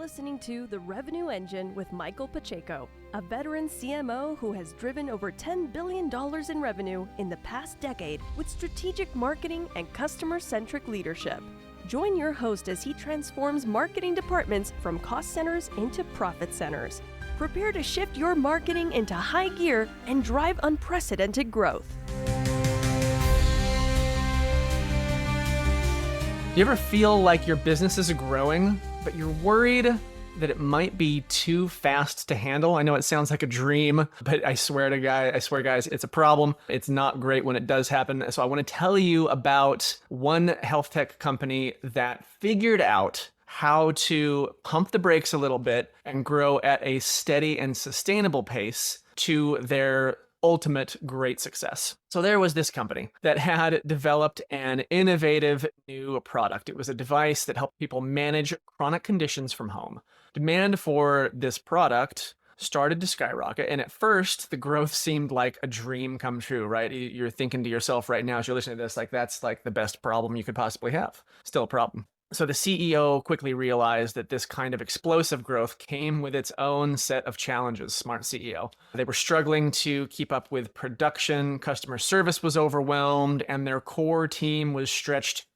listening to The Revenue Engine with Michael Pacheco, a veteran CMO who has driven over $10 billion in revenue in the past decade with strategic marketing and customer-centric leadership. Join your host as he transforms marketing departments from cost centers into profit centers. Prepare to shift your marketing into high gear and drive unprecedented growth. Do you ever feel like your business is growing, but you're worried that it might be too fast to handle? I know it sounds like a dream, but I swear guys, it's a problem. It's not great when it does happen. So I want to tell you about one health tech company that figured out how to pump the brakes a little bit and grow at a steady and sustainable pace to their ultimate great success. So there was this company that had developed an innovative new product. It was a device that helped people manage chronic conditions from home. Demand for this product started to skyrocket. And at first, the growth seemed like a dream come true, right? You're thinking to yourself right now, as you're listening to this, like that's like the best problem you could possibly have. Still a problem. So the CEO quickly realized that this kind of explosive growth came with its own set of challenges. Smart CEO. They were struggling to keep up with production, customer service was overwhelmed, and their core team was stretched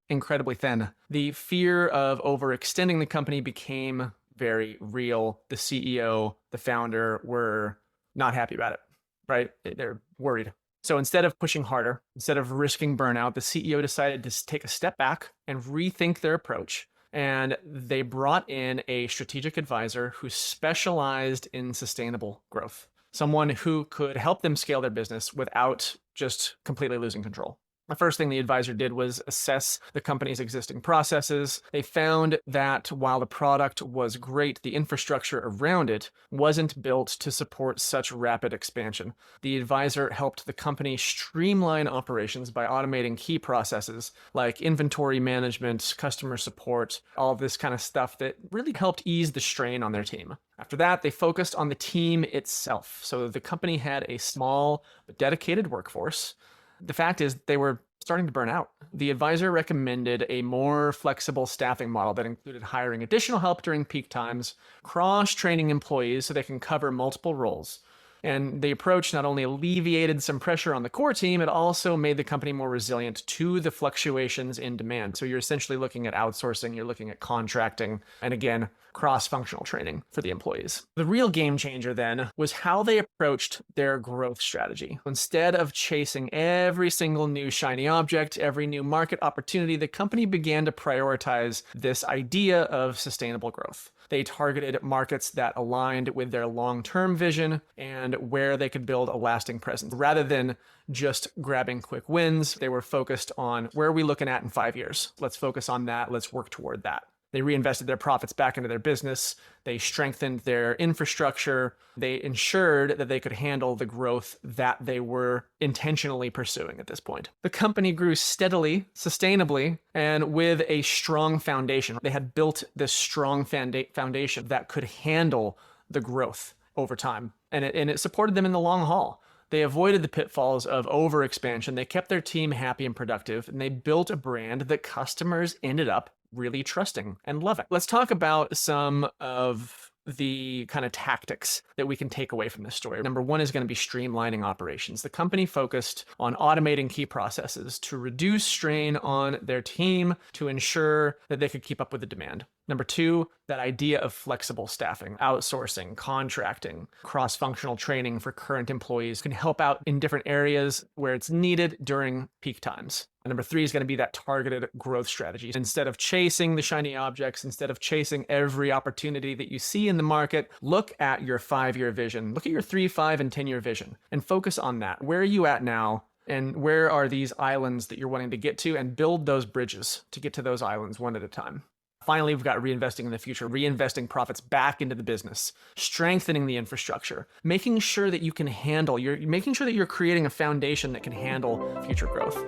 incredibly thin. The fear of overextending the company became very real. The CEO, the founder, were not happy about it, right? They're worried. So instead of pushing harder, instead of risking burnout, the CEO decided to take a step back and rethink their approach. And they brought in a strategic advisor who specialized in sustainable growth, someone who could help them scale their business without just completely losing control. The first thing the advisor did was assess the company's existing processes. They found that while the product was great, the infrastructure around it wasn't built to support such rapid expansion. The advisor helped the company streamline operations by automating key processes like inventory management, customer support, all of this kind of stuff that really helped ease the strain on their team. After that, they focused on the team itself. So the company had a small but dedicated workforce. The fact is they were starting to burn out. The advisor recommended a more flexible staffing model that included hiring additional help during peak times, cross-training employees so they can cover multiple roles. And the approach not only alleviated some pressure on the core team, it also made the company more resilient to the fluctuations in demand. So you're essentially looking at outsourcing, you're looking at contracting, and again, cross-functional training for the employees. The real game changer then was how they approached their growth strategy. Instead of chasing every single new shiny object, every new market opportunity, the company began to prioritize this idea of sustainable growth. They targeted markets that aligned with their long-term vision and where they could build a lasting presence. Rather than just grabbing quick wins, they were focused on where are we looking at in 5 years? Let's focus on that. Let's work toward that. They reinvested their profits back into their business. They strengthened their infrastructure. They ensured that they could handle the growth that they were intentionally pursuing at this point. The company grew steadily, sustainably, and with a strong foundation. They had built this strong foundation that could handle the growth over time, and it supported them in the long haul. They avoided the pitfalls of overexpansion. They kept their team happy and productive, and they built a brand that customers ended up really trusting and loving. Let's talk about some of the kind of tactics that we can take away from this story. Number one is going to be streamlining operations. The company focused on automating key processes to reduce strain on their team to ensure that they could keep up with the demand. Number two, that idea of flexible staffing, outsourcing, contracting, cross-functional training for current employees can help out in different areas where it's needed during peak times. And number three is going to be that targeted growth strategy. Instead of chasing the shiny objects, instead of chasing every opportunity that you see in the market, look at your 5-year vision. Look at your 3, 5, and 10-year vision and focus on that. Where are you at now? And where are these islands that you're wanting to get to, and build those bridges to get to those islands one at a time. Finally, we've got reinvesting in the future, reinvesting profits back into the business, strengthening the infrastructure, making sure that you can handle, making sure that you're creating a foundation that can handle future growth.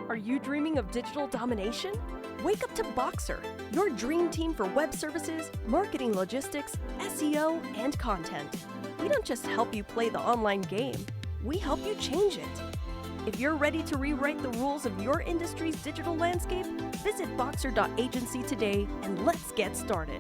Are you dreaming of digital domination? Wake up to Boxer, your dream team for web services, marketing logistics, SEO, and content. We don't just help you play the online game, we help you change it. If you're ready to rewrite the rules of your industry's digital landscape, visit Boxer.agency today and let's get started.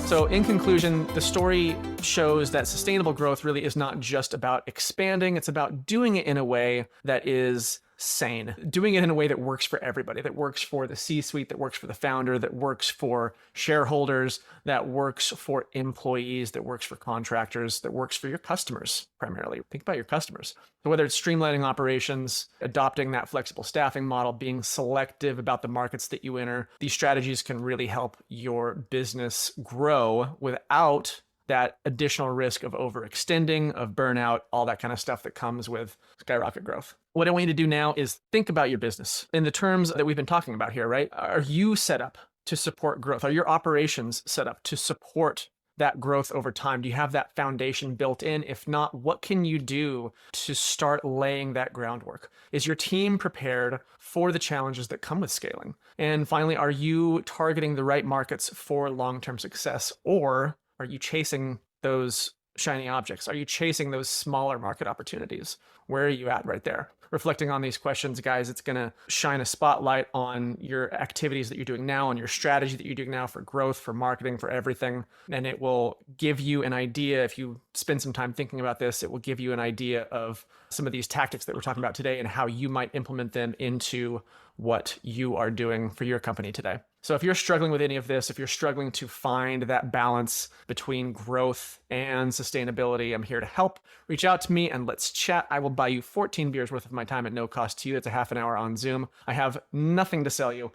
So in conclusion, the story shows that sustainable growth really is not just about expanding, it's about doing it in a way that is sane, doing it in a way that works for everybody, that works for the C-suite, that works for the founder, that works for shareholders, that works for employees, that works for contractors, that works for your customers primarily. Think about your customers. So whether it's streamlining operations, adopting that flexible staffing model, being selective about the markets that you enter, these strategies can really help your business grow without that additional risk of overextending, of burnout, all that kind of stuff that comes with skyrocket growth. What I want you to do now is think about your business in the terms that we've been talking about here, right? Are you set up to support growth? Are your operations set up to support that growth over time? Do you have that foundation built in? If not, what can you do to start laying that groundwork? Is your team prepared for the challenges that come with scaling? And finally, are you targeting the right markets for long-term success, or are you chasing those shiny objects? Are you chasing those smaller market opportunities? Where are you at right there? Reflecting on these questions, guys, it's going to shine a spotlight on your activities that you're doing now, on your strategy that you're doing now for growth, for marketing, for everything. And it will give you an idea, if you spend some time thinking about this, it will give you an idea of some of these tactics that we're talking about today and how you might implement them into what you are doing for your company today. So if you're struggling with any of this, if you're struggling to find that balance between growth and sustainability, I'm here to help. Reach out to me and let's chat. I will buy you 14 beers worth of my time at no cost to you. It's a half an hour on Zoom. I have nothing to sell you.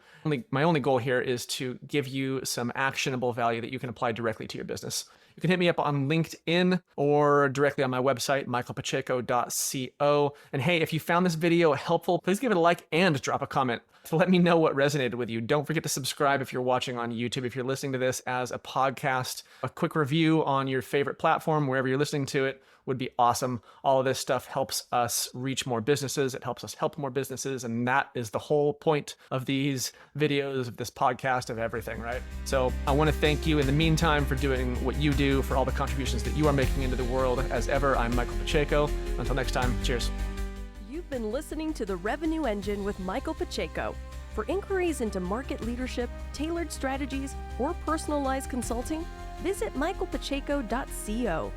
My only goal here is to give you some actionable value that you can apply directly to your business. You can hit me up on LinkedIn or directly on my website, michaelpacheco.co. And hey, if you found this video helpful, please give it a like and drop a comment to let me know what resonated with you. Don't forget to subscribe if you're watching on YouTube. If you're listening to this as a podcast, a quick review on your favorite platform, wherever you're listening to it, would be awesome. All of this stuff helps us reach more businesses. It helps us help more businesses. And that is the whole point of these videos, of this podcast, of everything, right? So I want to thank you in the meantime for doing what you do, for all the contributions that you are making into the world. As ever, I'm Michael Pacheco. Until next time, cheers. You've been listening to The Revenue Engine with Michael Pacheco. For inquiries into market leadership, tailored strategies, or personalized consulting, visit michaelpacheco.co.